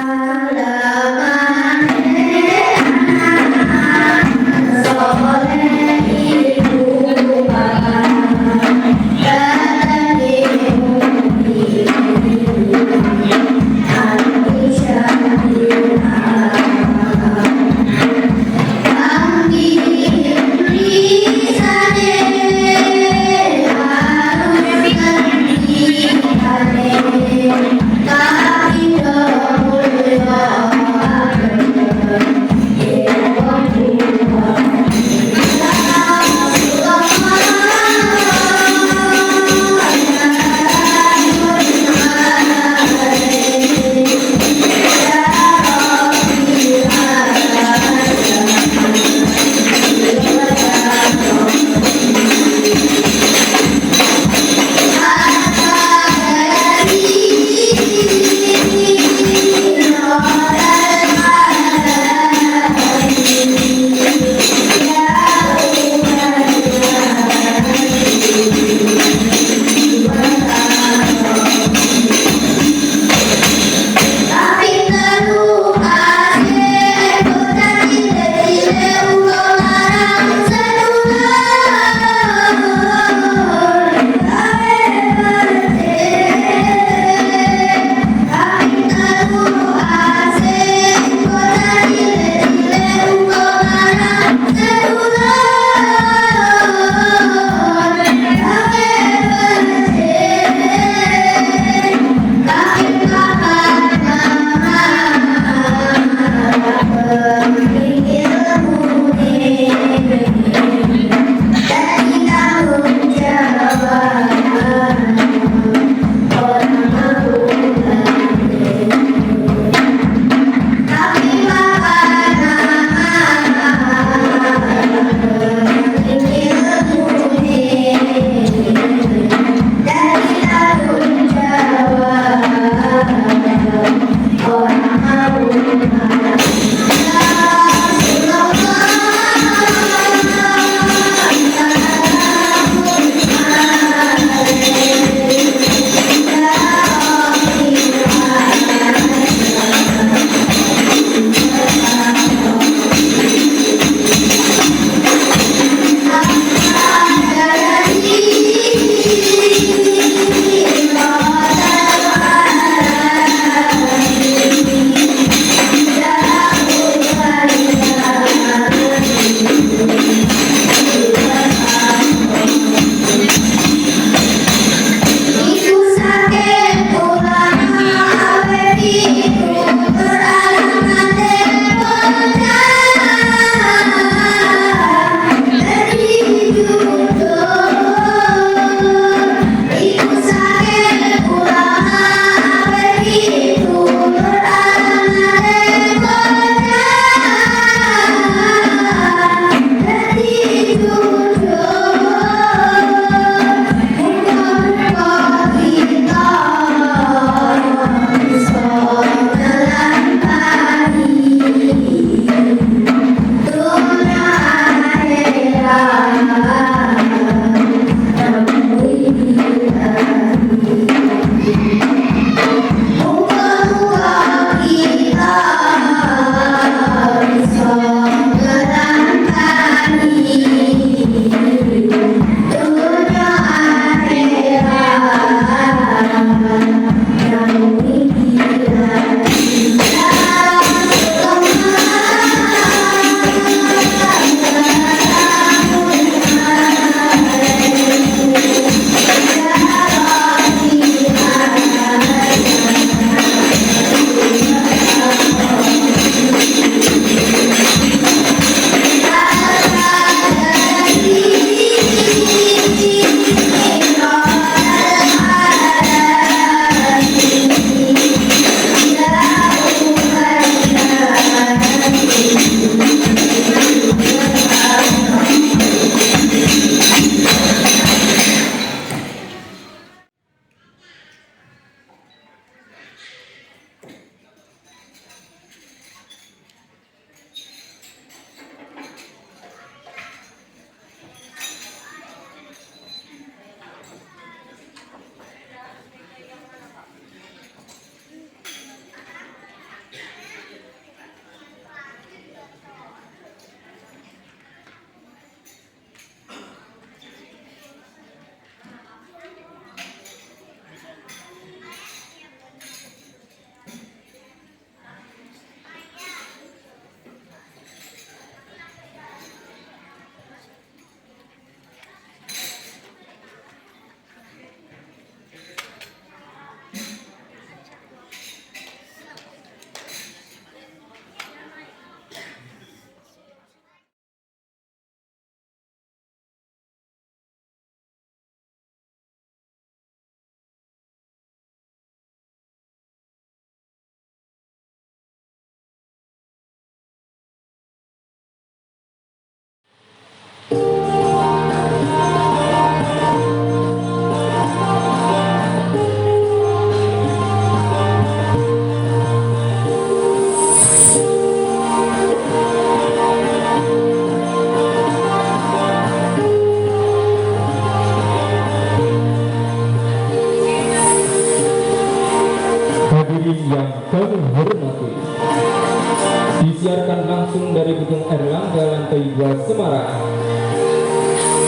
Tapi disiarkan langsung dari Gedung Erlangga lantai 2 Semarang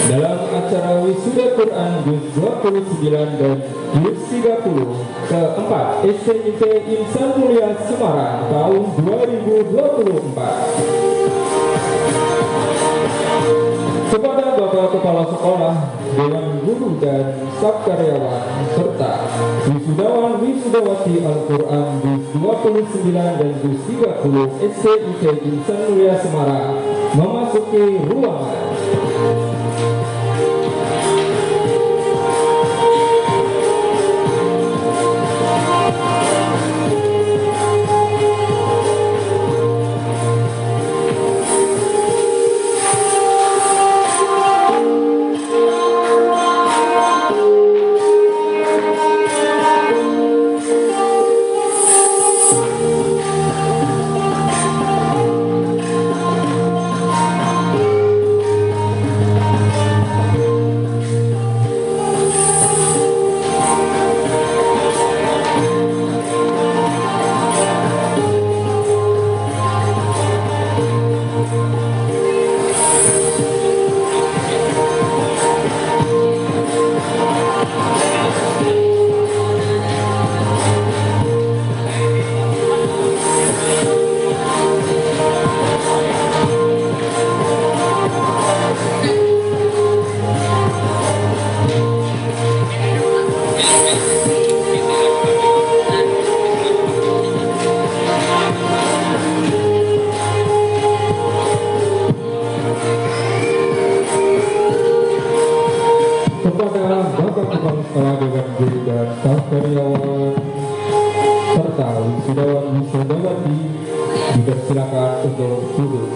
dalam acara Wisuda Quran Juz 29 dan Juz 30 keempat STIP Insan Mulia Semarang tahun 2024. Kepada Bapak Kepala Sekolah, Dewan Guru dan staf karyawan, serta wisudawan wisudawati Al-Quran Juz 29 dan Juz 30 STIP Insan Mulia Semarang memasuki ruangan. Dipersilakan untuk duduk.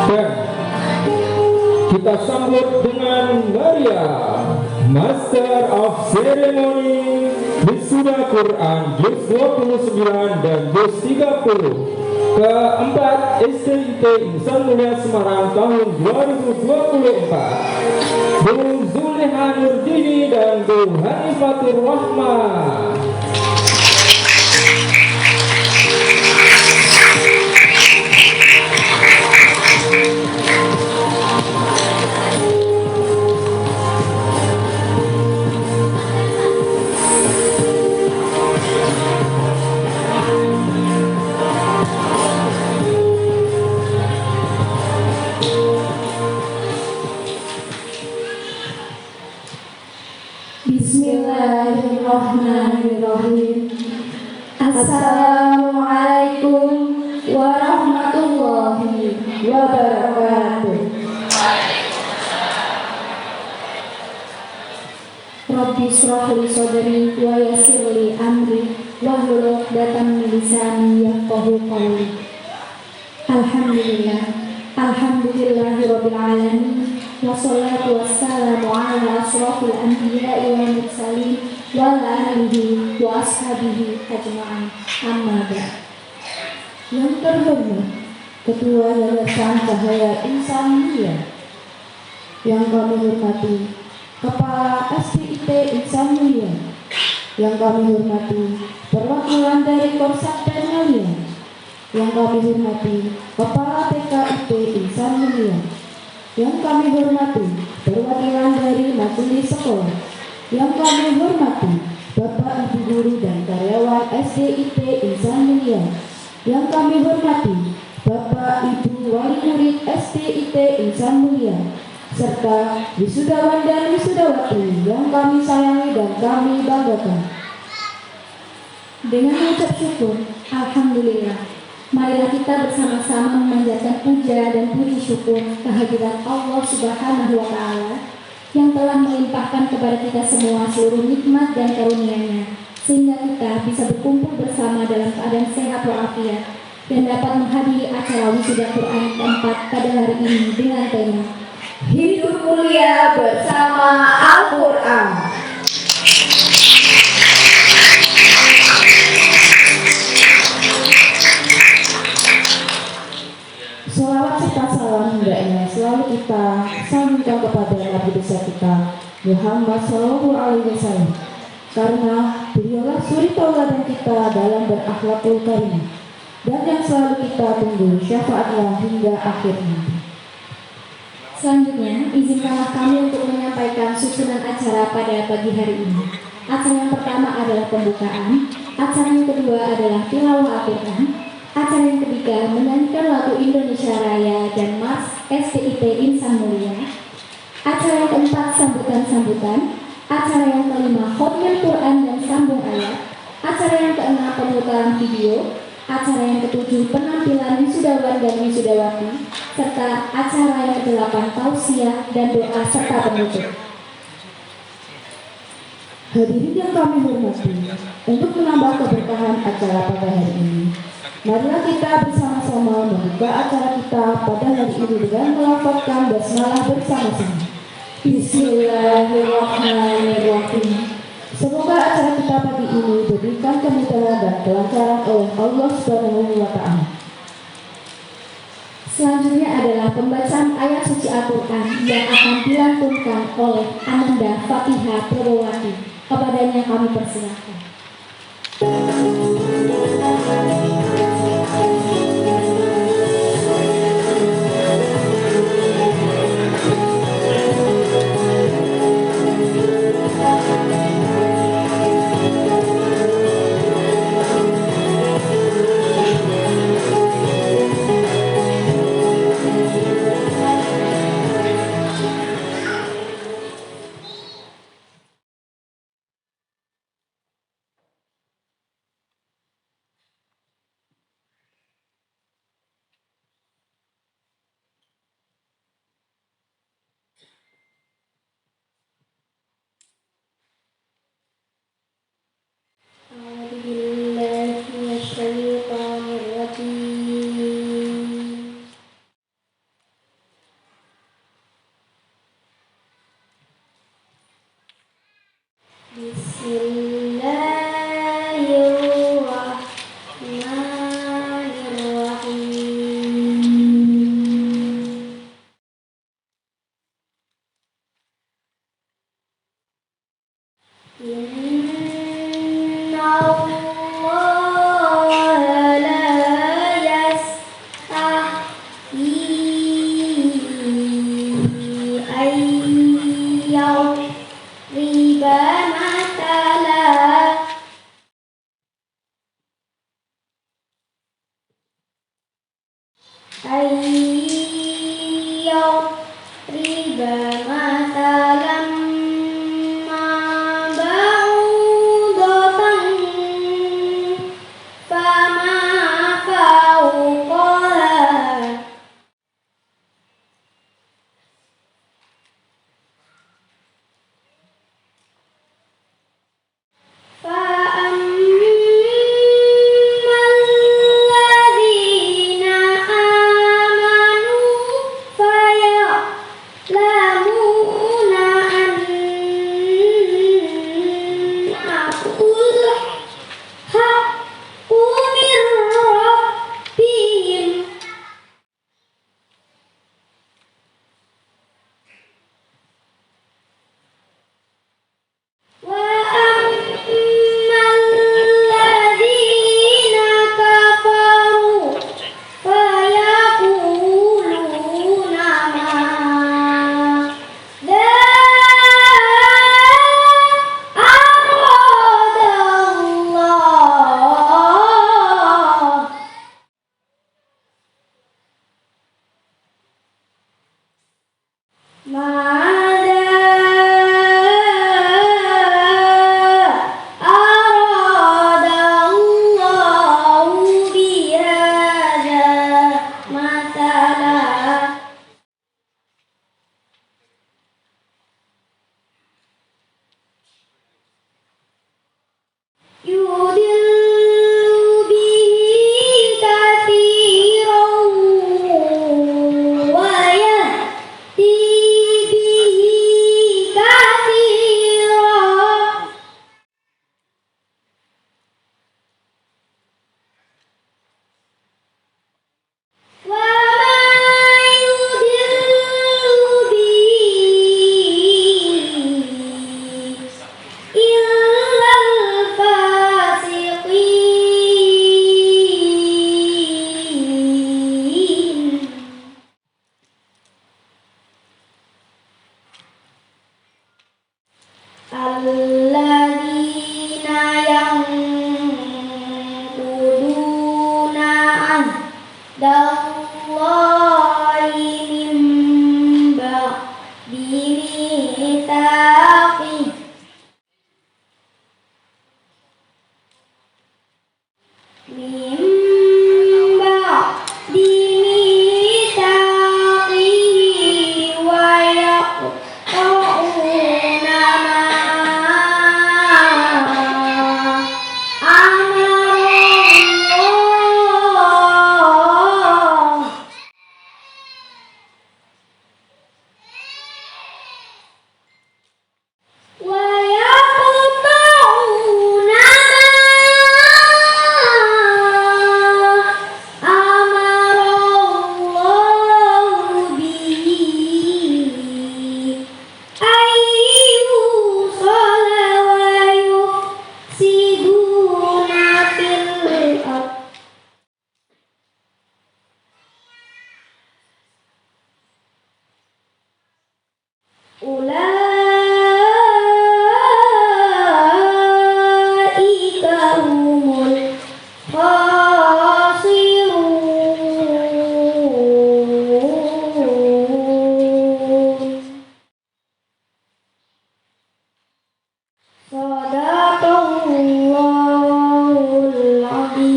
Dan kita sambut dengan meriah Master of Ceremony Wisuda Quran Juz 29 dan Juz 30 keempat STIP Insan Mulia Semarang tahun 2024, Bu Zuleha Nurdini dan Bu Hanifatur Rahmah. Bismillahirrahmanirrahim. Assalamualaikum warahmatullahi wabarakatuh. Rabbi shrah li sadri wa yassir li amri wahlul 'uqdatam min lisani yafqahu qawli. Alhamdulillahirabbil alamin. Wassalatu wassalamu ala ashrafil anbiya'i wal mursalin wa ala alihi wa ashabihi ajma'in. Amma ba'd. Yang terhormat Ketua Yayasan Cahaya Insan Mulia, yang kami hormati Kepala STIP Insan Mulia, yang kami hormati perwakilan dari Korsatper Mulia, yang kami hormati Kepala PKIP Insan Mulia, yang kami hormati perwakilan dari majelis sekolah, yang kami hormati Bapak Ibu Guru dan karyawan STIP Insan Mulia, yang kami hormati Bapak Ibu Wali Murid STIP Insan Mulia, serta wisudawan dan wisudawati yang kami sayangi dan kami banggakan. Dengan mengucap syukur, Alhamdulillah, marilah kita bersama-sama memanjatkan puja dan puji syukur kehadirat Allah Subhanahu wa Ta'ala yang telah melimpahkan kepada kita semua seluruh nikmat dan karunia-Nya, sehingga kita bisa berkumpul bersama dalam keadaan sehat walafiat dan dapat menghadiri acara wisuda Quran keempat pada hari ini dengan tema Hidup Mulia Bersama Al-Quran. Selawat serta salam hendaknya selalu kita sampaikan kepada Nabi besar kita Muhammad Sallallahu Alaihi Wasallam, karena Berilah suri tauladan kita dalam berakhlakul karimah, dan yang selalu kita tunggu syafaatnya hingga akhir nanti. Selanjutnya, izinkanlah kami untuk menyampaikan susunan acara pada pagi hari ini. Acara yang pertama adalah pembukaan, acara yang kedua adalah tilawah Al-Quran, acara yang ketiga menyanyikan lagu Indonesia Raya dan Mars STIP Insan Mulia, acara yang keempat sambutan-sambutan, acara yang kelima khotmil Quran dan sambung ayat, acara yang keenam pemutaran video, acara yang ketujuh penampilan wisudawan dan wisudawati, serta acara yang kedelapan tausiah dan doa serta penutup. Hadirin yang kami hormati, untuk menambah keberkahan acara pada hari ini, marilah kita bersama-sama membuka acara kita pada hari ini dengan melafazkan basmalah bersama-sama. Bismillahirrahmanirrahim. Semoga acara kita pagi ini diberikan kemudahan dan kelancaran oleh Allah Subhanahu wa Ta'ala. Selanjutnya adalah pembacaan ayat suci Al-Quran yang akan dilantunkan oleh Ananda Fatihah Probowati. Kepadanya kami persilakan. mimba dimitaqihi wa yaqta'una ma amarallah wa yaqta'una ma amarallahu bihi ayyusala wa yufsiduna fil ardh ulaika humul khasirun. Sadaqallahul azim.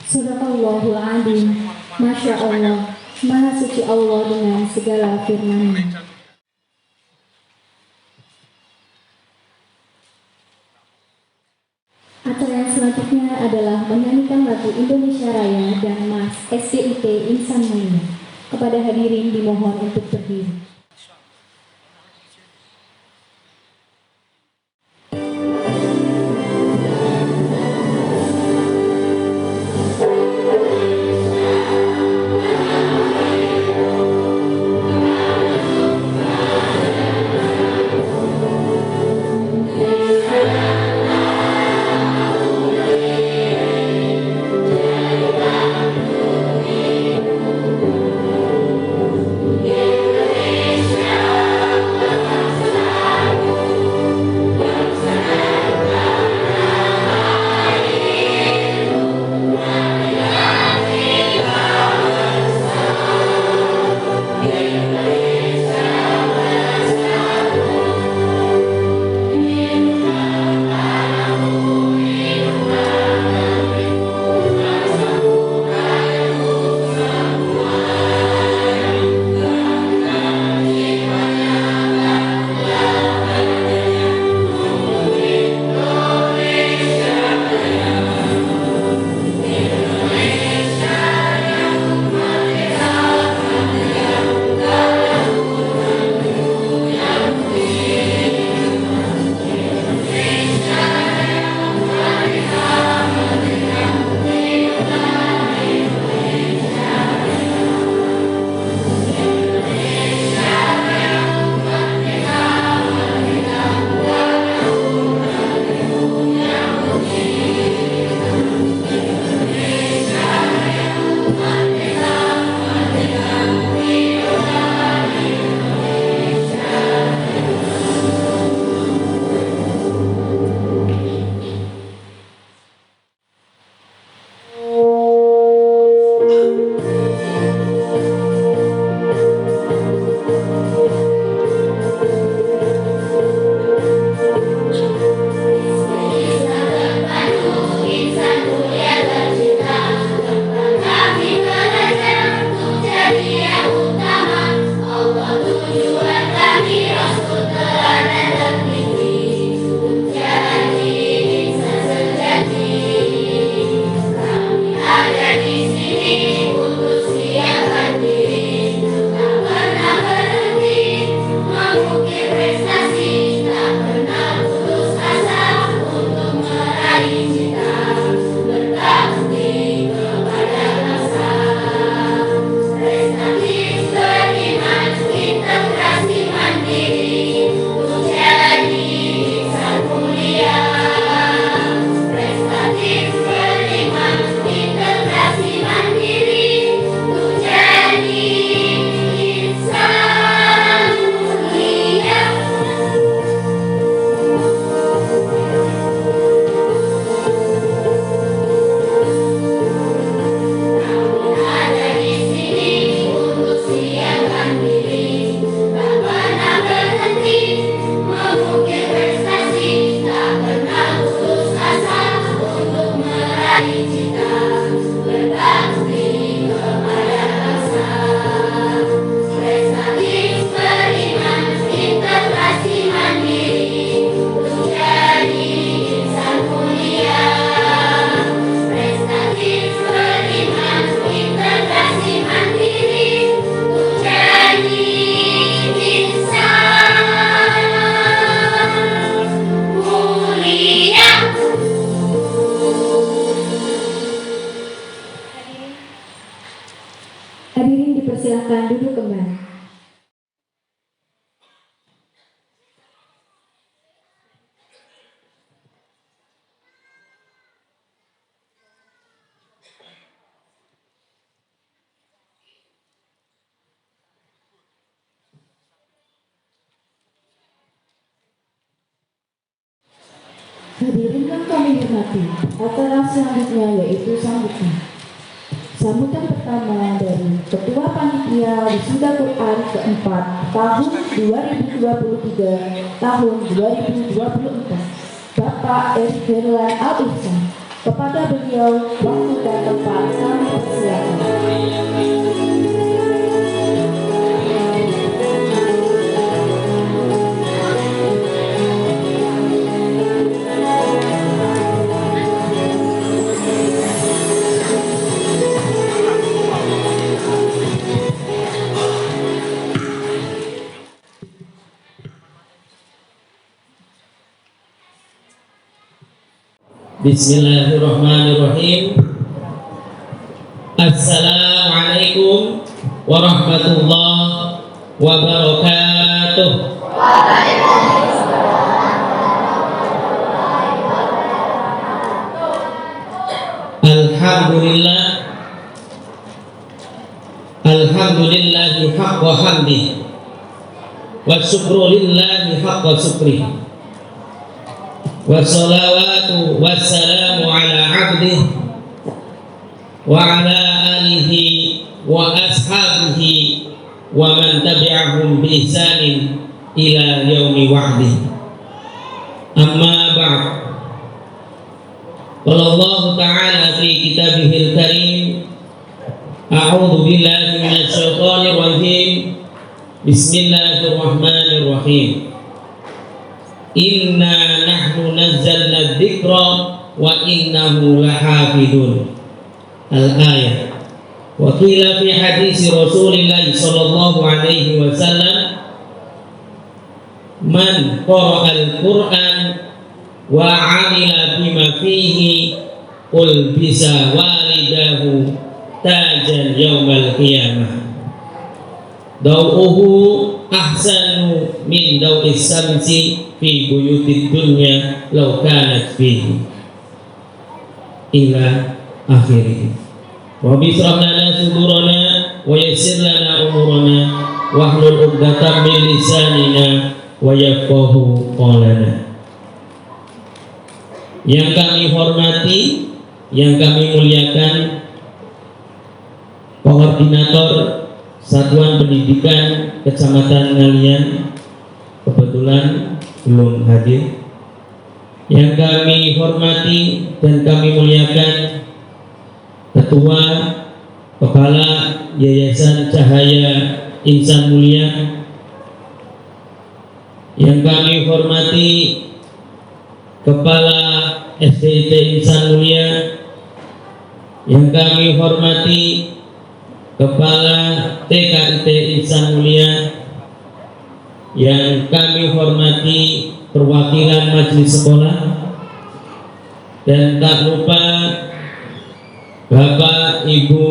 Sadaqallahul azim. Masya Allah, Maha suci Allah dengan segala firman-Nya. Acara yang selanjutnya adalah menyanyikan lagu Indonesia Raya dan Mas SDIT Insan Mulia. Kepada hadirin dimohon untuk berdiri. Yeah. Hadirin yang kami hormati, acara selanjutnya yaitu sambutan. Sambutan pertama dari Ketua Panitia Wisuda Quran keempat tahun 2023 tahun 2024, Bapak Erlan Al-Ihsan. Kepada beliau waktu dan tempat kami persilakan. Bismillahirrahmanirrahim. Assalamualaikum warahmatullahi wabarakatuh. Alhamdulillah, alhamdulillahi haqqa hamdi wa syukru lillahi haqqa syukri. Wassalawatu wassalamu ala abdih wa ala alihi wa ashabihi wa man tabi'ahum bi ihsanin ila yaumi wa'dih. Amma ba'd. Qala Allah ta'ala fi kitabihil karim, a'udzu billahi minasy syaithanir rajim. Bismillahirrahmanirrahim. Inna nahnu nazzalna dzikra wa innahu lahafidun. Al-ayat. Wa qila fi hadis Rasulillah sallallahu alaihi wasallam, man qara'a al-Qur'an wa 'amila bima fihi ulbisa walidahu tajan yaumal qiyamah. Dau'uhu ahsanu min dau'is samsi fi buyutid dunya law kanat fihi ila akhirih. Wa bishrah lana sudurana wa yassir lana umurana wa hlul 'uqdatam min lisanina wa yafqahu qawlana. Yang kami hormati, yang kami muliakan, Koordinator Satuan Pendidikan Kecamatan Ngalian kebetulan belum hadir. Yang kami hormati dan kami muliakan Ketua Kepala Yayasan Cahaya Insan Mulia. Yang kami hormati Kepala SDIT Insan Mulia. Yang kami hormati Kepala TKIT Insan Mulia. Yang kami hormati perwakilan majelis sekolah, dan tak lupa Bapak, Ibu,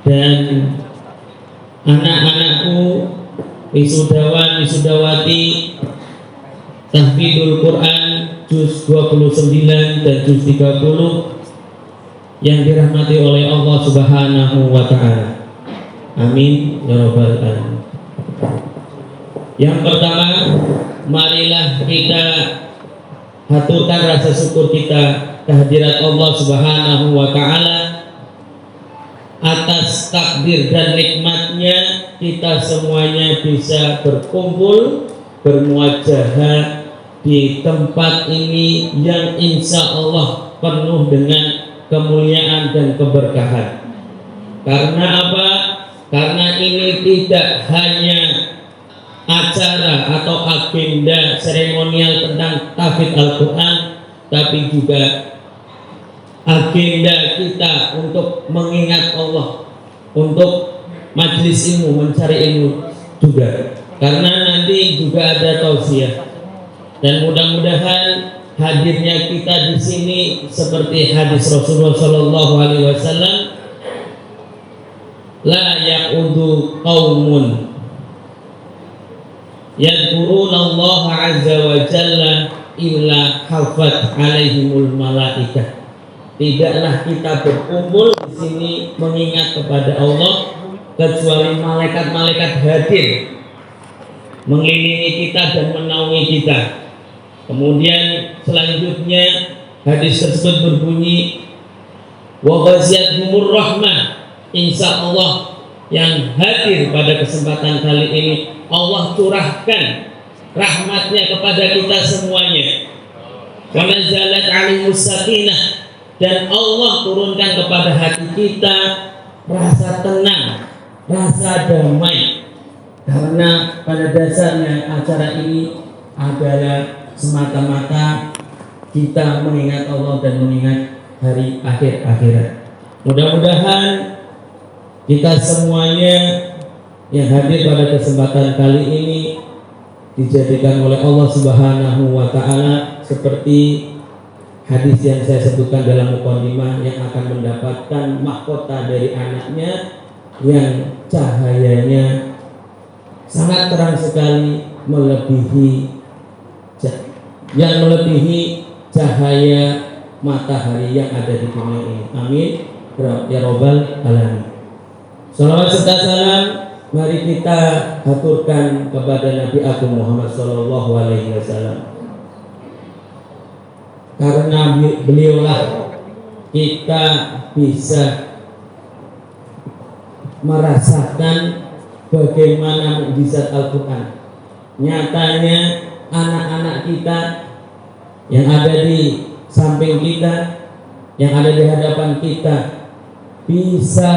dan anak-anakku, wisudawan, wisudawati Tahfidzul Quran juz 29 dan juz 30 yang dirahmati oleh Allah Subhanahu wa Ta'ala. Amin ya rabbal alamin. Yang pertama, marilah kita haturkan rasa syukur kita kehadirat Allah Subhanahu wa Ta'ala atas takdir dan nikmatnya kita semuanya bisa berkumpul bermuajahah di tempat ini yang insya Allah penuh dengan kemuliaan dan keberkahan. Karena apa? Karena ini tidak hanya acara atau agenda seremonial tentang tahfidz Al-Quran, tapi juga agenda kita untuk mengingat Allah, untuk majelis ilmu, mencari ilmu juga. Karena nanti juga ada tausiah, dan mudah-mudahan hadirnya kita di sini seperti hadis Rasulullah Shallallahu Alaihi Wasallam, la yaqudu qaumun yadkuruna Allah azza wa jalla illa hafat alaihimul malaikah. Tidaklah kita berkumpul di sini mengingat kepada Allah kecuali malaikat-malaikat hadir mengelilingi kita dan menaungi kita. Kemudian selanjutnya hadis tersebut berbunyi, wa ghaziyatuhumur rahmah, insya Allah yang hadir pada kesempatan kali ini Allah curahkan rahmatnya kepada kita semuanya. Wa nazalat 'alaihimus sakinah, dan Allah turunkan kepada hati kita rasa tenang, rasa damai. Karena pada dasarnya acara ini adalah semata-mata kita mengingat Allah dan mengingat hari akhir akhirat. Mudah-mudahan kita semuanya yang hadir pada kesempatan kali ini dijadikan oleh Allah Subhanahu wa taala seperti hadis yang saya sebutkan dalam mukadimah, yang akan mendapatkan mahkota dari anaknya yang cahayanya sangat terang sekali, melebihi cahaya matahari yang ada di dunia ini. Amin ya robbal alamin. Salawat serta salam mari kita haturkan kepada Nabi Agung Muhammad Sallallahu Alaihi Wasallam, karena beliaulah kita bisa merasakan bagaimana mukjizat Al-Quran. Nyatanya anak-anak kita yang ada di samping kita, yang ada di hadapan kita, bisa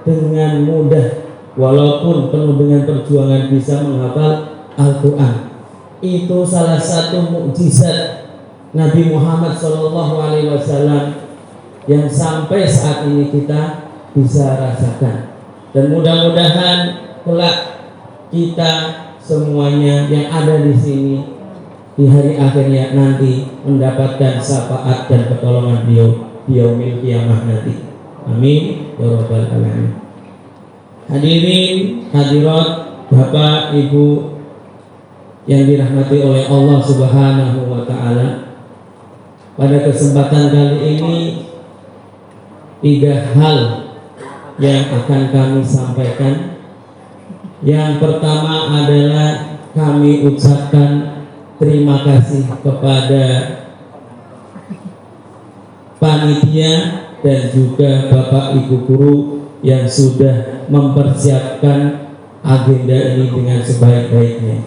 dengan mudah walaupun penuh dengan perjuangan bisa menghafal Al-Quran. Itu salah satu mukjizat Nabi Muhammad SAW yang sampai saat ini kita bisa rasakan. Dan mudah-mudahan kelak kita semuanya yang ada di sini di hari akhirnya nanti mendapatkan syafaat dan pertolongan beliau di yaumil qiyamah nanti. Amin ya rabbal alamin. Hadirin hadirat, Bapak Ibu yang dirahmati oleh Allah Subhanahu wa taala, pada kesempatan kali ini 3 hal yang akan kami sampaikan. Yang pertama adalah kami ucapkan terima kasih kepada panitia dan juga Bapak Ibu guru yang sudah mempersiapkan agenda ini dengan sebaik-baiknya.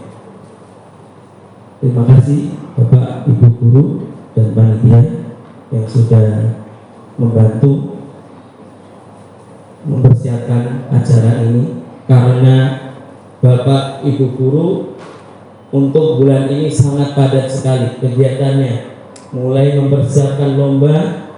Terima kasih Bapak Ibu guru dan panitia yang sudah membantu mempersiapkan acara ini, karena Bapak Ibu guru untuk bulan ini sangat padat sekali kegiatannya, mulai mempersiapkan lomba,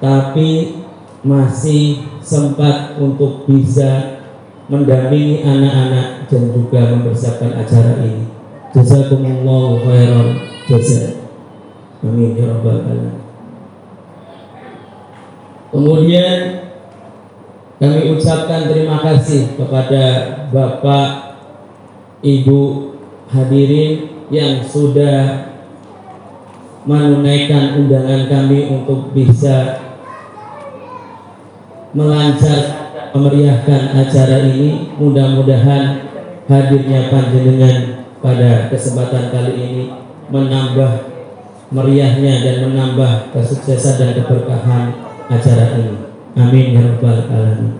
tapi masih sempat untuk bisa mendampingi anak-anak dan juga mempersiapkan acara ini. Jazakumullahu khairan jazaa. Amin ya rabbal alamin. Kemudian kami ucapkan terima kasih kepada Bapak Ibu hadirin yang sudah menunaikan undangan kami untuk bisa memeriahkan acara ini. Mudah-mudahan hadirnya panjenengan pada kesempatan kali ini menambah meriahnya dan menambah kesuksesan dan keberkahan acara ini. Amin ya rabbal alamin.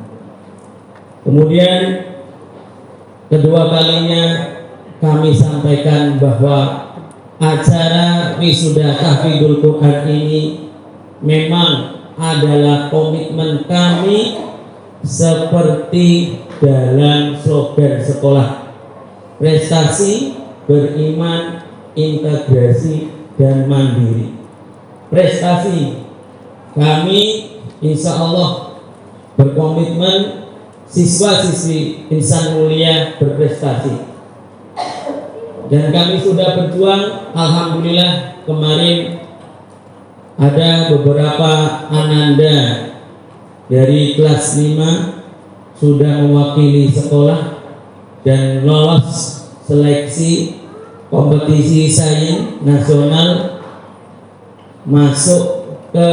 Kemudian kedua kalinya kami sampaikan bahwa acara wisuda tahfidzul Quran ini memang adalah komitmen kami seperti dalam slogan sekolah: prestasi, beriman, integrasi, dan mandiri. Prestasi, kami insya Allah berkomitmen siswa-siswi insan mulia berprestasi, dan kami sudah berjuang. Alhamdulillah kemarin ada beberapa ananda dari kelas 5 sudah mewakili sekolah dan lolos seleksi kompetisi sains nasional masuk ke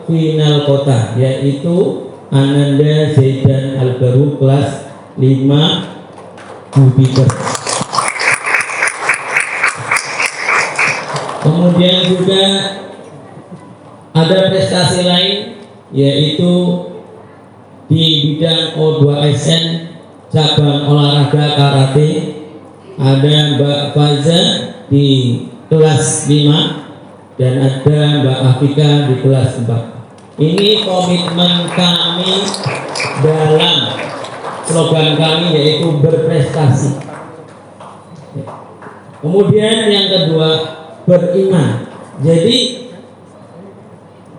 final kota, yaitu Ananda Zaidan Al-Baru kelas 5 Jupiter. Kemudian juga ada prestasi lain, yaitu di bidang O2SN cabang olahraga karate. Ada Mbak Faiza di kelas 5 dan ada Mbak Afika di kelas 4. Ini komitmen kami dalam slogan kami, yaitu berprestasi. Kemudian yang kedua, beriman. Jadi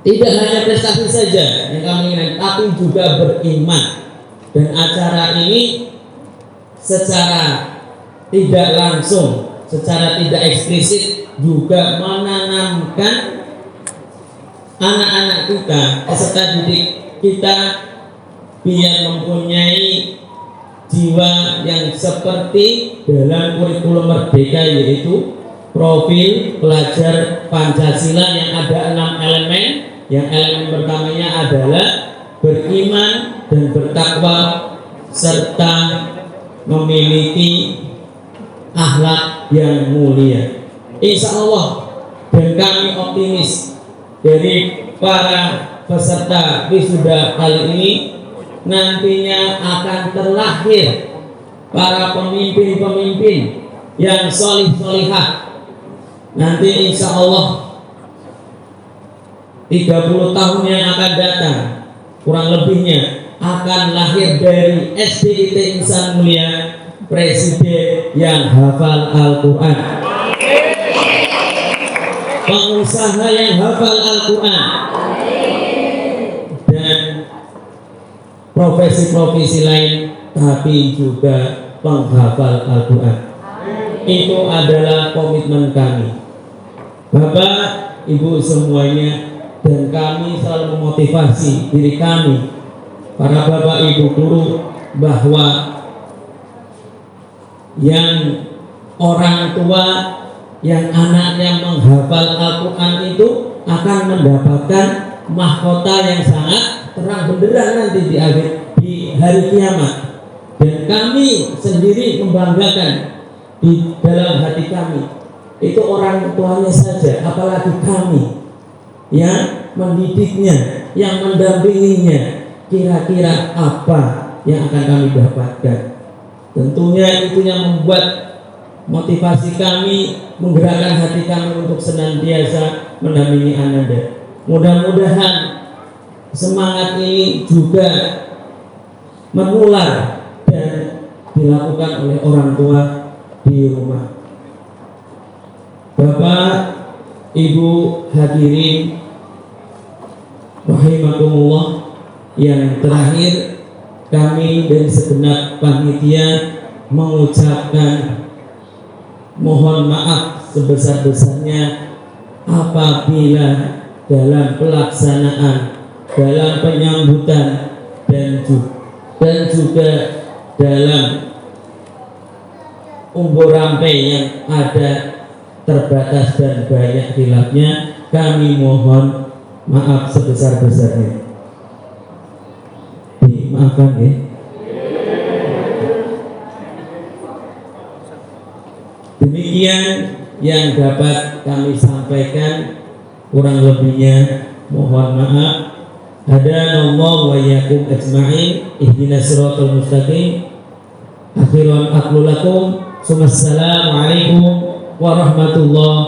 tidak hanya prestasi saja yang kami inginkan, tapi juga beriman. Dan acara ini secara tidak langsung, secara tidak eksplisit juga menanamkan anak-anak kita, peserta didik kita, biar mempunyai jiwa yang seperti dalam kurikulum Merdeka, yaitu profil pelajar Pancasila yang ada 6 elemen. Yang elemen pertamanya adalah beriman dan bertakwa serta memiliki akhlak yang mulia. Insya Allah, dan kami optimis dari para peserta wisuda kali ini nantinya akan terlahir para pemimpin-pemimpin yang solih-solihah. Nanti insya Allah 30 tahun yang akan datang kurang lebihnya akan lahir dari SDIT Insan Mulia presiden yang hafal Al-Quran, pengusaha yang hafal Al-Quran, dan profesi-profesi lain tapi juga penghafal Al-Quran. Itu adalah komitmen kami, Bapak, Ibu semuanya, dan kami selalu memotivasi diri kami, para Bapak Ibu guru, bahwa yang orang tua yang anaknya menghafal Al-Quran itu akan mendapatkan mahkota yang sangat terang benderang nanti di hari kiamat. Dan kami sendiri membanggakan di dalam hati kami, itu orang tuanya saja, apalagi kami yang mendidiknya, yang mendampinginya, kira-kira apa yang akan kami dapatkan. Tentunya itu yang membuat motivasi kami, menggerakkan hati kami untuk senantiasa mendampingi Ananda. Mudah-mudahan semangat ini juga menular dan dilakukan oleh orang tua di rumah. Bapak, Ibu hadirin rahimakumullah, yang terakhir kami dari segenap panitia mengucapkan mohon maaf sebesar-besarnya apabila dalam pelaksanaan, dalam penyambutan, dan juga dalam umur rampai yang ada terbatas dan banyak khilafnya, kami mohon maaf sebesar-besarnya. Dimaafkan ya. Demikian yang dapat kami sampaikan, kurang lebihnya mohon maaf. Hadanallahu wa iyyakum ajma'in, ihdinas siratal mustaqim. Akhiran aqulu lakum, Assalamualaikum warahmatullahi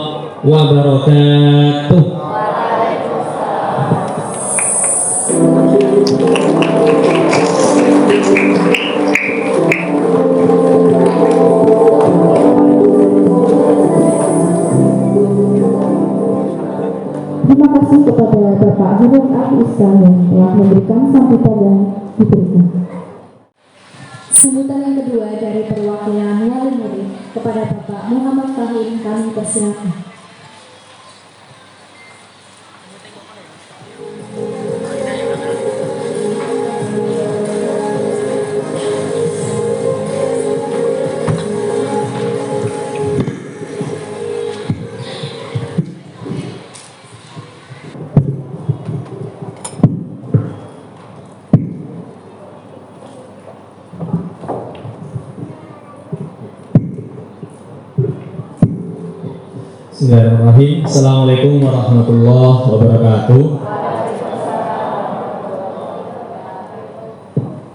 wabarakatuh. Terima kasih kepada Bapak Guru Al-Islam yang telah memberikan sambutan yang diberikan. Sambutan yang kedua dari perwakilan wali murid kepada Bapak Muhammad Fahim, kami persilakan. Bismillahirrahmanirrahim. Assalamualaikum warahmatullahi wabarakatuh.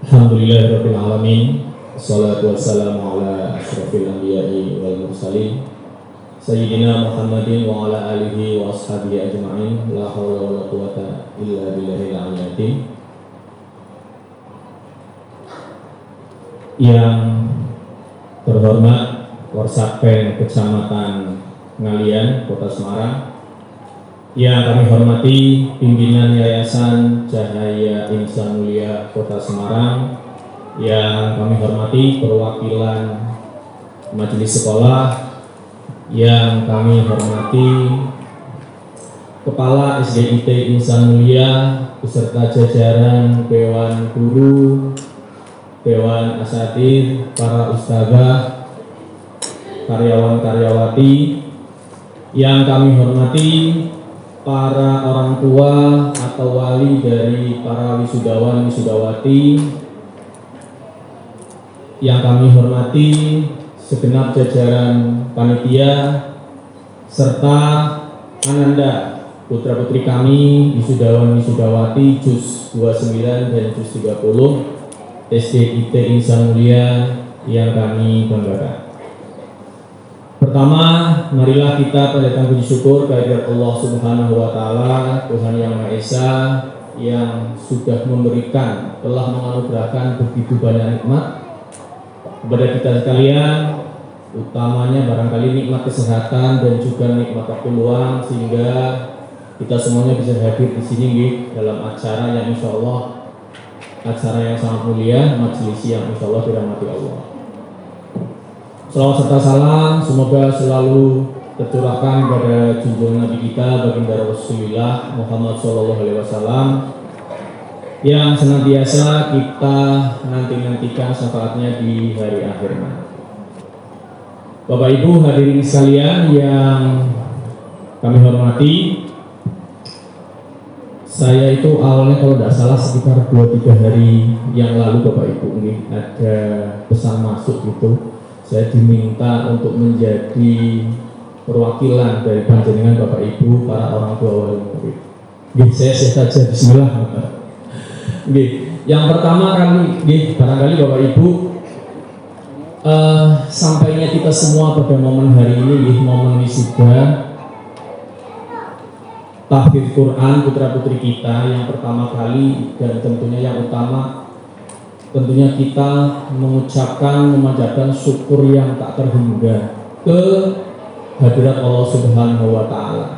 Alhamdulillahirabbil alamin. Wassalatu wassalamu ala asyrofil anbiya'i wal mursalin Sayyidina Muhammadin wa ala alihi wa ashabihi ajma'in. La hawla wa la quwata illa billahil aliyyil. Yang terhormat Warsakpen Kecamatan Ngalian, Kota Semarang, yang kami hormati pimpinan Yayasan Cahaya Insan Mulia Kota Semarang, yang kami hormati perwakilan majelis sekolah, yang kami hormati Kepala SDIT Insan Mulia beserta jajaran Dewan Guru, Dewan Asatir, para ustazah, karyawan-karyawati, yang kami hormati para orang tua atau wali dari para wisudawan wisudawati, yang kami hormati segenap jajaran panitia serta ananda putra-putri kami wisudawan wisudawati JUS 29 dan JUS 30 SDIT Insan Mulia yang kami banggakan. Pertama, marilah kita panjatkan puji syukur kehadirat Allah Subhanahu wa taala, Tuhan yang Maha Esa, yang sudah memberikan, telah menganugerahkan begitu banyak nikmat kepada kita sekalian, utamanya barangkali nikmat kesehatan dan juga nikmat waktu luang, sehingga kita semuanya bisa hadir di sini dalam acara yang insyaallah acara yang sangat mulia, majelis yang insyaallah dirahmati Allah. Salawat serta salam semoga selalu tercurahkan kepada junjungan Nabi kita baginda Rasulullah Muhammad SAW yang senantiasa kita nantikan syafaatnya di hari akhir nanti. Bapak Ibu hadirin sekalian yang kami hormati, saya itu awalnya kalau tidak salah sekitar 2-3 hari yang lalu Bapak Ibu ini ada pesan masuk gitu. Saya diminta untuk menjadi perwakilan dari panjenengan Bapak Ibu para orang tua wali murid. Saya saja bismillah. Yang pertama kali, barangkali Bapak Ibu sampainya kita semua pada momen hari ini, momen wisuda tahfidz Quran putra-putri kita yang pertama kali, dan tentunya yang utama, tentunya kita mengucapkan, memanjatkan syukur yang tak terhingga ke hadirat Allah Subhanahu wa taala.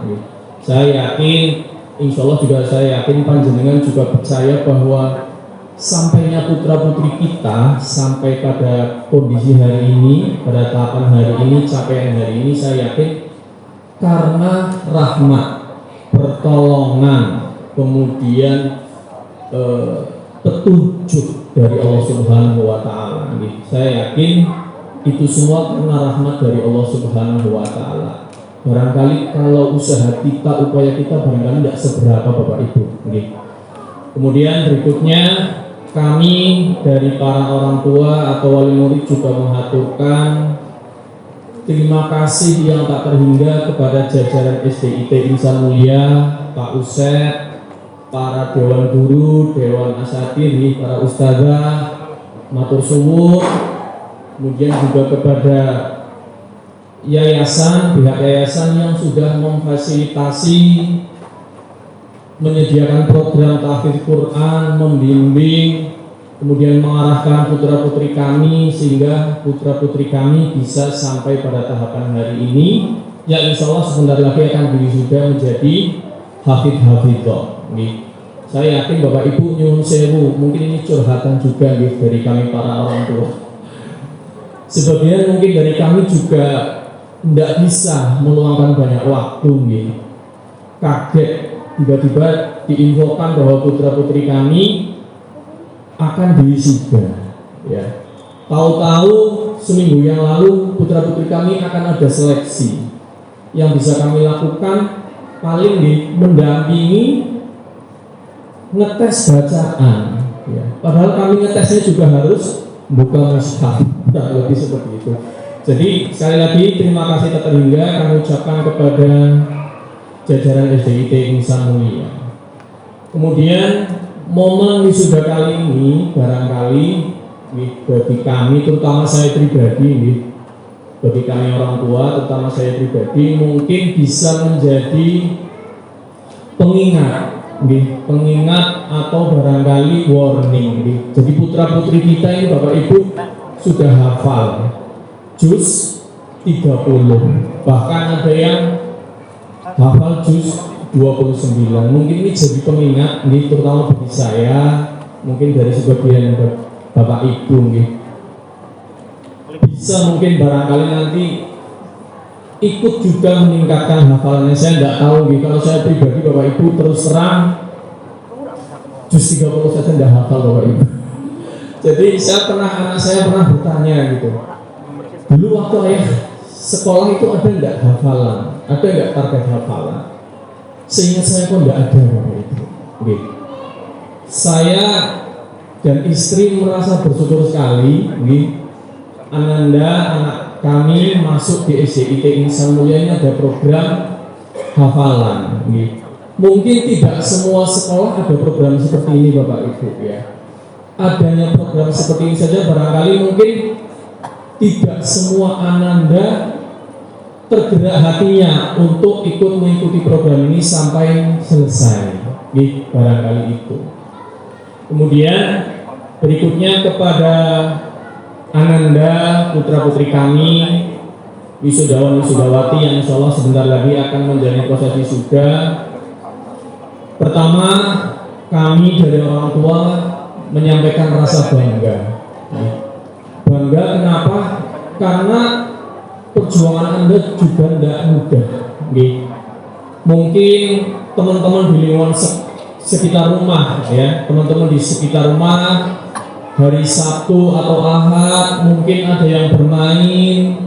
Saya yakin, insya Allah juga saya yakin panjenengan juga percaya bahwa sampainya putra-putri kita sampai pada kondisi hari ini, pada tahapan hari ini, capaian hari ini, saya yakin karena rahmat, pertolongan, kemudian petunjuk dari Allah Subhanahu wa taala. Saya yakin itu semua karena rahmat dari Allah Subhanahu wa taala. Barangkali kalau usaha kita, upaya kita barangkali tidak seberapa Bapak Ibu. Kemudian berikutnya kami dari para orang tua atau wali murid juga mengaturkan terima kasih yang tak terhingga kepada jajaran SDIT Insan Mulia, Pak Usep, para dewan guru, dewan asatir, para ustazah, matur suwun, kemudian juga kepada yayasan, pihak yayasan yang sudah memfasilitasi, menyediakan program tahfidz Quran, membimbing, kemudian mengarahkan putra-putri kami sehingga putra-putri kami bisa sampai pada tahapan hari ini yang insya Allah sebentar lagi akan wisuda menjadi hafidh-hafidhah. Saya yakin Bapak Ibu nyuwun sewu, mungkin ini curhatan juga dari kami para orang tua. Sebagian mungkin dari kami juga tidak bisa meluangkan banyak waktu. Kaget tiba-tiba diinfokan bahwa putra-putri kami akan diwisuda. Ya. Tahu-tahu seminggu yang lalu putra-putri kami akan ada seleksi. Yang bisa kami lakukan paling mendampingi ngetes bacaan. Ya. Padahal kami ngetesnya juga harus buka mushaf, lebih seperti itu. Jadi sekali lagi terima kasih tak terhingga kami ucapkan kepada jajaran SDIT Insan Mulia. Kemudian momen wisuda kali ini barangkali bagi kami, terutama saya pribadi, bagi kami orang tua, terutama saya pribadi, mungkin bisa menjadi pengingat atau barangkali warning. Jadi putra putri kita ini Bapak Ibu sudah hafal juz 30, bahkan ada yang hafal juz 29. Mungkin ini jadi pengingat, ini terutama bagi saya, mungkin dari sebagian Bapak Ibu, bisa mungkin barangkali nanti ikut juga meningkatkan hafalannya. Saya tidak tahu, kalau saya pribadi Bapak Ibu terus terang juz 30 saja tidak hafal Bapak Ibu. Jadi anak saya pernah bertanya gitu, dulu waktu ayah sekolah itu ada enggak hafalan, ada enggak target hafalan? Seingat saya kok enggak ada Bapak Ibu. Saya dan istri merasa bersyukur sekali, Ananda anak kami masuk di SDIT Insan Mulia ini ada program hafalan. Mungkin tidak semua sekolah ada program seperti ini Bapak Ibu ya. Adanya program seperti ini saja barangkali mungkin tidak semua Ananda tergerak hatinya untuk ikut mengikuti program ini sampai selesai. Barangkali itu. Kemudian berikutnya kepada Ananda putra putri kami, wisudawan wisudawati yang insya Allah sebentar lagi akan menjalani proses wisuda. Pertama, kami dari orang tua menyampaikan rasa bangga. Bangga kenapa? Karena perjuangan Anda juga tidak mudah. Mungkin teman-teman di lingkungan sekitar rumah, ya, teman-teman di sekitar rumah hari Sabtu atau Ahad mungkin ada yang bermain,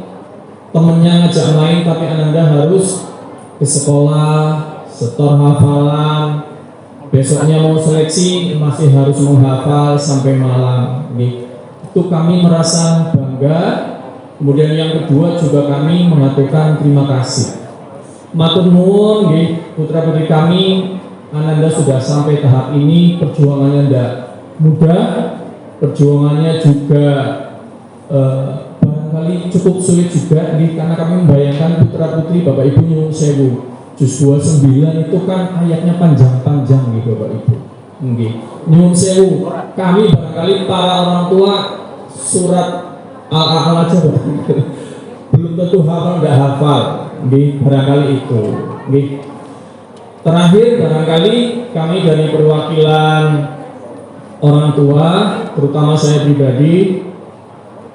temennya ngajak main, tapi Ananda harus ke sekolah, setor hafalan, besoknya mau seleksi masih harus menghafal sampai malam. Itu kami merasa bangga. Kemudian yang kedua juga kami mengaturkan terima kasih. Matur nuwun putra putri kami, Ananda sudah sampai tahap ini, perjuangannya tidak mudah, perjuangannya juga barangkali cukup sulit juga, karena kami membayangkan putra putri Bapak Ibu nyuwun sewu juz 29 itu kan ayatnya panjang-panjang Bapak Ibu. Nyuwun sewu, kami barangkali para orang tua surat Al-A'la aja belum tentu hafal, nggak hafal, barangkali itu. Terakhir barangkali kami dari perwakilan orang tua, terutama saya pribadi,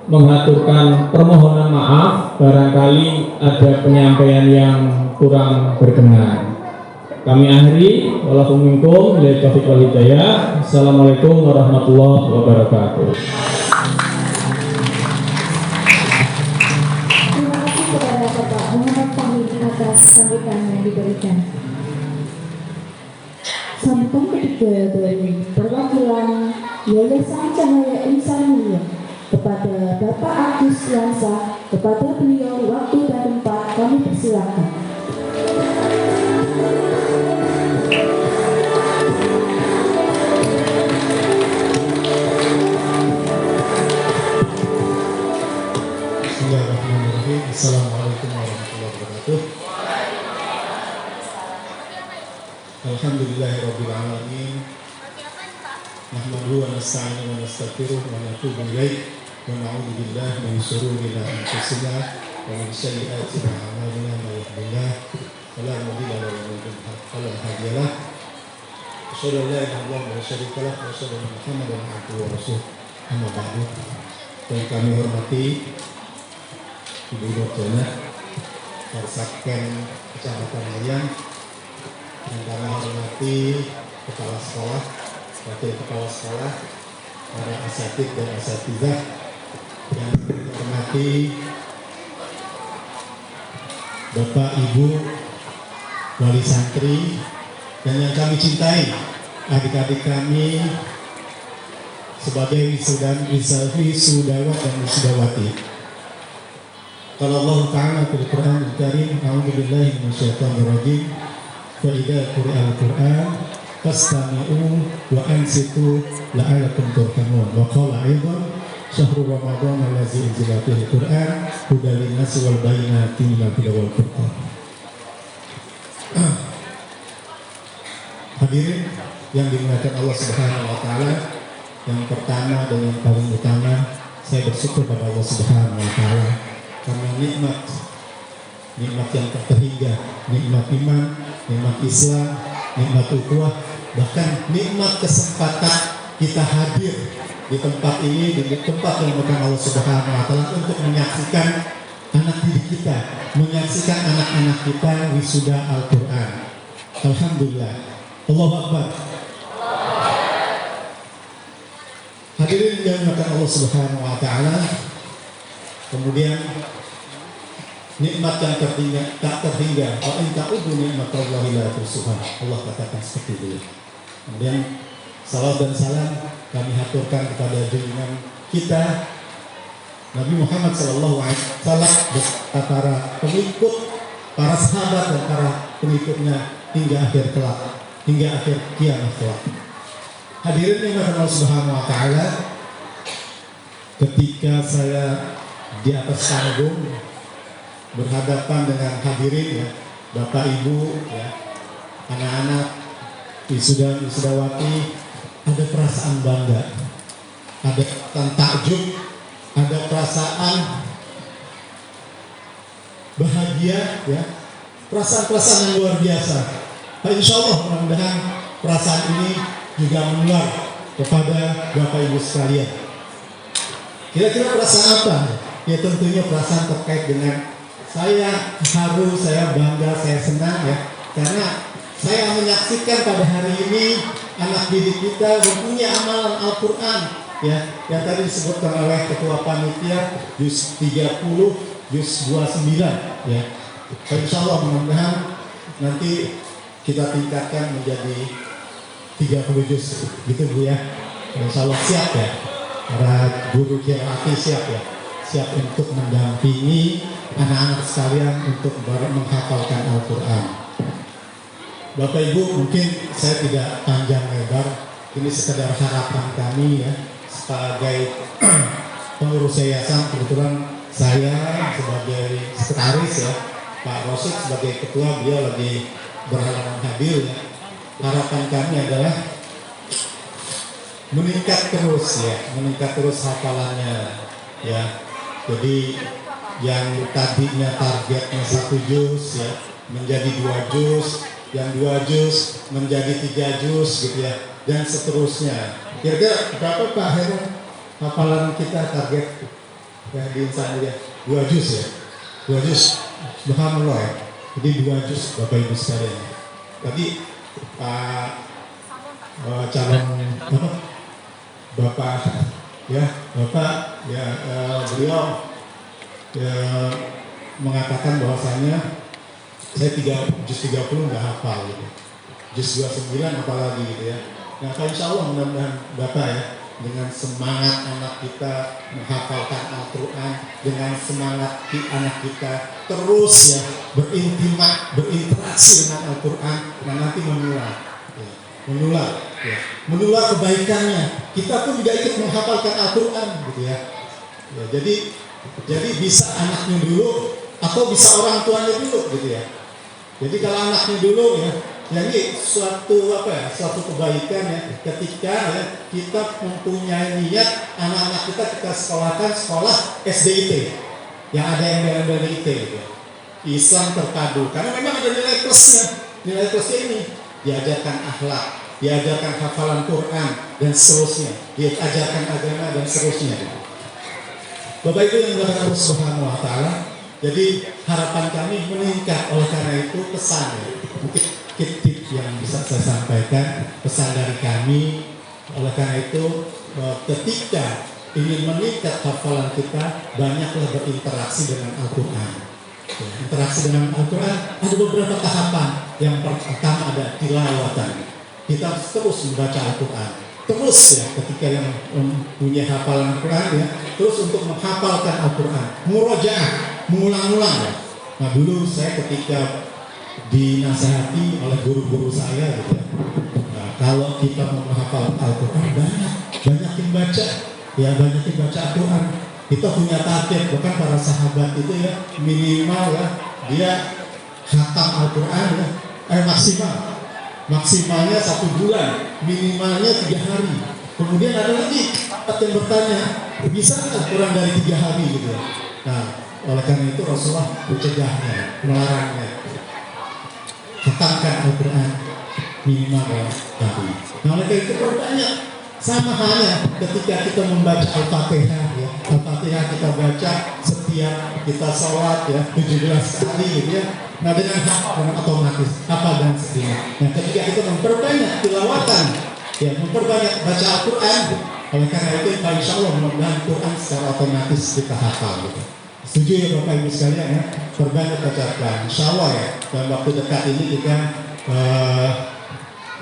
mengaturkan permohonan maaf barangkali ada penyampaian yang kurang berkenan. Kami akhiri, walaupun minkum, billahi taufiq wal hidayah. Assalamualaikum warahmatullahi wabarakatuh. Terima kasih kepada Bapak Muhammad Fahmi atas sambutan yang diberikan. Sambutan ketiga dari perwakilan Yayasan Cahaya Insan Mulia kepada Bapak Agus Lansa, kepada beliau waktu dan tempat kami persilakan. Bismillahirrahmanirrahim. Assalamualaikum warahmatullahi wabarakatuh. Alhamdulillahirabbil alamin. Nahmaduhu wa nasta'inuhu wa nastaghfiruh wa natubu ilaih wa na'udzu billahi min shururi anfusina wa min sayyiati a'malina may yahdihillahu fala mudilla lahu wa man yudlil fala hadiya lahu. Asyhadu an la ilaha illallah wa syarika lahu wa asyhadu anna Muhammadan abduhu wa rasuluh. Amma ba'du. Yang kami hormati Ibu Nurjana, Karsatken Kecamatan Hayang, yang kami hormati kepala sekolah, wakil kepala sekolah, para asatid dan asatidzah, yang kami hormati Bapak Ibu wali santri, dan yang kami cintai adik-adik kami sebagai wisudawat dan wisudawati. Qala Allah Ta'ala fil Qur'anil Karim, a'udzu billahi minasyaitonir rajim. Fa idza quri'al Qur'an fastami'u wa ansitu la'allakum turhamun. Wa qala aidan syahrul Ramadan allazi unzila fihi Qur'an hudan lin-nasi wal bayyinatin minal huda wal furqan. Hadirin yang dimuliakan Allah Subhanahu wa taala, yang pertama dan yang paling utama saya bersyukur pada Allah Subhanahu wa taala karena nikmat yang tak terhingga, nikmat iman, nikmat Islam, nikmat ukhuwah, bahkan nikmat kesempatan kita hadir di tempat ini, di tempat yang bukan Allah Subhanahu wa taala untuk menyaksikan anak didik kita, menyaksikan anak-anak kita wisuda Al-Qur'an. Alhamdulillah. Allahu Akbar. Hadirin yang dimuliakan Allah Subhanahu wa taala. Kemudian nikmat yang tak terhingga, wa in ta'uddu ni'matallahi la tuhsuha. Allah katakan seperti itu. Kemudian salawat dan salam kami haturkan kepada junjungan kita Nabi Muhammad sallallahu alaihi wasallam beserta para pengikut, para sahabat dan para pengikutnya hingga akhir kelak, hingga akhir kiamat kelak. Hadirin yang dirahmati Allah Subhanahu wa taala, ketika saya di atas panggung berhadapan dengan hadirin ya, Bapak Ibu ya, anak-anak, wisudawati, ada perasaan bangga, ada perasaan takjub, ada perasaan bahagia ya, perasaan-perasaan yang luar biasa. Insya Allah mudah-mudahan perasaan ini juga menular kepada Bapak Ibu sekalian. Kira-kira perasaan apa? Ya tentunya perasaan terkait dengan saya haru, saya bangga, saya senang ya, karena saya menyaksikan pada hari ini anak didik kita mempunyai amalan Al-Quran ya, yang tadi disebutkan oleh Ketua Panitia juz 30, juz 29 ya. Insya Allah mudah-mudahan nanti kita tingkatkan menjadi 30 juz gitu Bu ya. Insya Allah siap ya, para guru qiraat siap ya, siap untuk mendampingi anak-anak sekalian untuk menghafalkan Al-Quran. Bapak Ibu, mungkin saya tidak panjang lebar, ini sekedar harapan kami ya, sebagai pengurus yayasan. Kebetulan saya sebagai sekretaris ya, Pak Rosid sebagai ketua, beliau lagi berhalangan hadir ya. Harapan kami adalah meningkat terus hafalannya ya. Jadi yang tadinya targetnya 1 juz ya menjadi 2 juz, yang 2 juz menjadi 3 juz gitu ya, dan seterusnya. Kira-kira berapa Pak Heru hafalan kita target ya di insan ya? 2 juz ya, 2 juz, subhanallah ya. Jadi 2 juz Bapak Ibu sekalian. Tadi Pak calon Bapak ya beliau ya, mengatakan bahwasanya saya juz 30 nggak hafal gitu, juz 29 apalagi gitu ya. Nah insya Allah mudah-mudahan Bapak ya, dengan semangat anak kita menghafalkan Al-Quran, dengan semangat anak kita terus ya berinteraksi dengan Al-Quran, dan nanti menular kebaikannya. Kita pun juga ikut menghafalkan Al-Quran gitu ya. Jadi bisa anaknya dulu atau bisa orang tuanya dulu gitu ya. Jadi kalau anaknya dulu ya, jadi suatu kebaikan ya, ketika ya, kita mempunyai niat anak-anak kita sekolahkan sekolah SDIT yang ada yang nilai-nilai IT gitu. Islam terpadu, karena memang ada nilai plusnya ini, diajarkan akhlak, diajarkan hafalan Quran dan seterusnya, diajarkan agama dan seterusnya gitu. Bapak Ibu yang dirahmati Allah Subhanahu wa taala, jadi harapan kami meningkat. Oleh karena itu pesan mungkin tip yang bisa saya sampaikan, pesan dari kami. Oleh karena itu ketika ingin meningkat hafalan kita, banyaklah berinteraksi dengan Al-Quran. Interaksi dengan Al-Quran ada beberapa tahapan. Yang pertama ada tilawatan, kita terus membaca Al-Quran. Terus ya, ketika yang punya hafalan Al-Quran ya, terus untuk menghafalkan Al-Quran, murojaah mengulang-ulang ya. Nah dulu saya ketika dinasihati oleh guru-guru saya gitu ya, nah, kalau kita mau menghafal Al-Quran banyakin baca ya, banyakin baca Al-Quran. Kita punya target, bahkan para sahabat itu ya minimal ya dia khatam Al-Quran ya, maksimalnya 1 bulan, minimalnya 3 hari. Kemudian ada lagi yang bertanya, bisa nggak kurang dari 3 hari gitu ya. Nah oleh karena itu Rasulullah mencegahnya, melarangnya, khatamkan Al-Quran minimal hari. Nah oleh karena itu perbanyak. Sama halnya ketika kita membaca Al-Fatihah ya. Al-Fatihah kita baca setiap kita sholat ya 17 kali gitu ya. Nah dengan otomatis apa dan sebagainya. Nah ketika kita memperbanyak tilawatan ya, memperbanyak baca Al-Quran, oleh karena itu insya Allah mudah-mudahan Quran secara otomatis kita hafal gitu. Setuju ya Bapak Ibu sekalian ya, perbanyak baca Al-Quran. Insya Allah ya dalam waktu dekat ini kita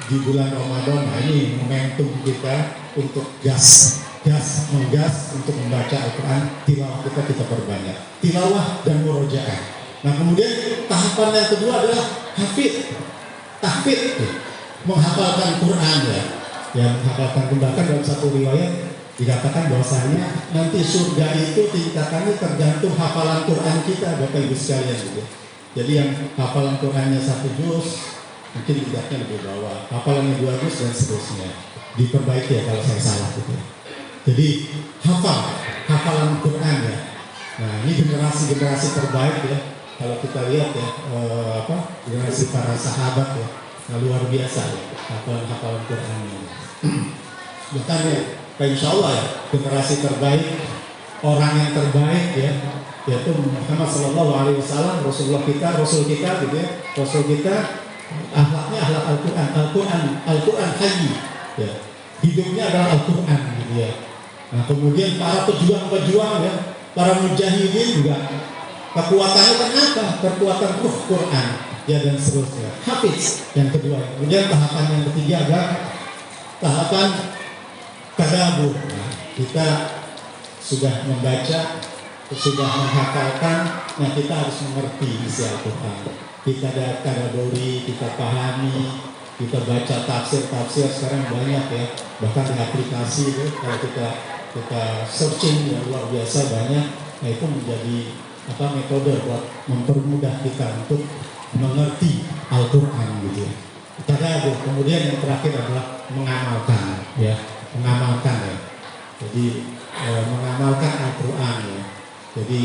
di bulan Ramadan, nah ini momentum kita untuk menggas untuk membaca Al-Quran. Tilawah kita perbanyak, tilawah dan murojaah. Nah kemudian tahapan yang kedua adalah tahfidz, menghafalkan Quran ya, menghafalkan. Bahkan dalam satu riwayat dikatakan bahwasanya nanti surga itu tingkatannya tergantung hafalan Quran kita, Bapak Ibu sekalian gitu. Jadi yang hafalan Qurannya 1 juz mungkin tidaknya lebih bawah, hafalannya 2 juz dan seterusnya. Diperbaiki ya kalau saya salah gitu. Jadi hafalan Quran ya. Nah ini generasi terbaik ya. Kalau kita lihat ya generasi para sahabat ya, nah, luar biasa ya hafalan Quran ini. Bahkan ya, insya Allah ya generasi terbaik, orang yang terbaik ya, yaitu Muhammad SAW, Rasul kita gitu ya, Rasul kita akhlaknya akhlak Al-Quran haji ya, hidupnya adalah Al-Quran gitu ya. Nah kemudian para pejuang ya, para mujahidin juga kekuatannya kenapa? Kekuatan Quran ya dan seterusnya. Hafiz yang kedua. Kemudian tahapan yang ketiga adalah tahapan tadabbur. Nah, kita sudah membaca, sudah menghafalkan, nah kita harus mengerti isi Al-Quran. Kita tadabburi, kita pahami, kita baca tafsir sekarang banyak ya. Bahkan di aplikasi itu kalau kita searching ya luar biasa banyak. Nah itu menjadi metode buat mempermudah kita untuk mengerti Al-Quran gitu ya. Kemudian yang terakhir adalah mengamalkan ya. Jadi mengamalkan Al-Quran ya. Jadi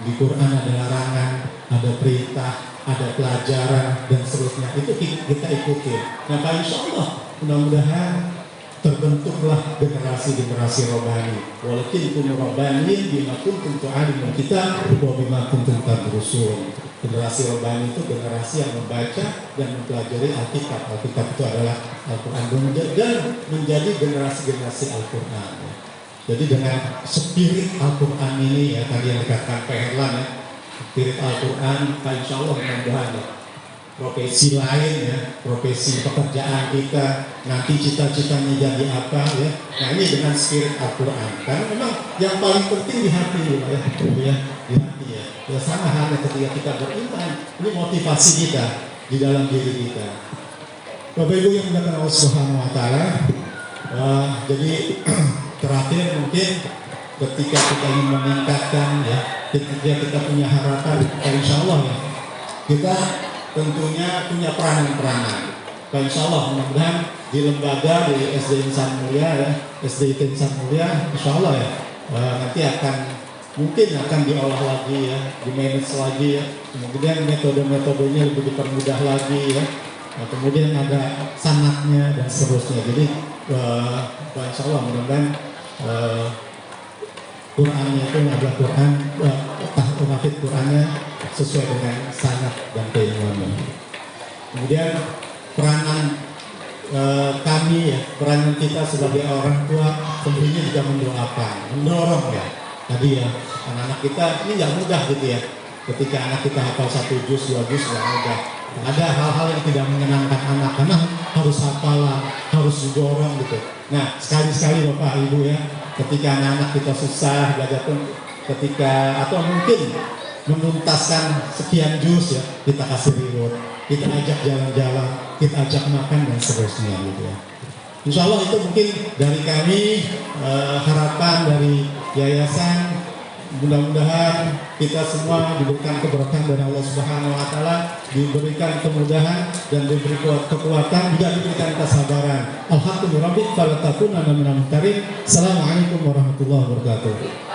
di Quran ada larangan, ada perintah, ada pelajaran dan seterusnya. Itu kita ikuti. Nah insya Allah mudah-mudahan terbentuklah generasi Robbani. Walakin kuntum Robbaniyin bima kuntum tu'allimul kitab wa bima kuntum tadrusun. Generasi Robbani itu generasi yang membaca dan mempelajari Alkitab. Alkitab itu adalah Al-Quran dan menjadi generasi Al-Quran. Jadi dengan spirit Al-Quran ini ya, tadi yang dikatakan Pak Herlan ya, spirit Al-Quran, insya Allah mudah-mudahan ya, profesi lain ya, profesi pekerjaan kita nanti cita-citanya jadi apa ya. Nah ini dengan spirit Al-Quran, karena memang yang paling penting di hati ya, di hati ya. Ya sama halnya ketika kita beriman, ini motivasi kita di dalam diri kita. Bapak Ibu yang dimuliakan Allah Subhanahu Wa Taala, jadi terakhir mungkin ketika kita ingin meningkatkan ya, ketika kita punya harapan, insya Allah ya, kita tentunya punya peranan. Insya Allah mudah-mudahan di lembaga di SD Insan Mulia ya, SD Insan Mulia, insya Allah ya nanti mungkin akan diolah lagi ya, di-manage lagi ya, kemudian metode-metodenya lebih dipermudah lagi ya. Nah, kemudian ada sanatnya dan seterusnya. Jadi insya Allah mudah-mudahan Qurannya itu adalah Quran, tahfidz Qurannya sesuai dengan sanad dan keilmuannya. Kemudian peranan kami ya, peranan kita sebagai orang tua tentunya juga mendorong ya. Tadi ya, anak-anak kita ini nggak mudah gitu ya. Ketika anak kita hafal 1 juz, 2 juz nggak mudah. Ada hal-hal yang tidak menyenangkan anak karena harus hafalan, harus didorong gitu. Nah sekali-sekali Bapak Ibu ya, ketika anak-anak kita susah belajar pun ketika atau mungkin menuntaskan sekian juz ya, kita kasih reward, kita ajak jalan-jalan, kita ajak makan dan seterusnya gitu ya. Insya Allah itu mungkin dari kami, harapan dari yayasan. Mudah-mudahan kita semua diberikan keberkahan dari Allah Subhanahu wa taala, diberikan kemudahan dan diberi kekuatan, juga diberikan kesabaran. Alhamdulillah rabbil alamin. Assalamualaikum warahmatullahi wabarakatuh.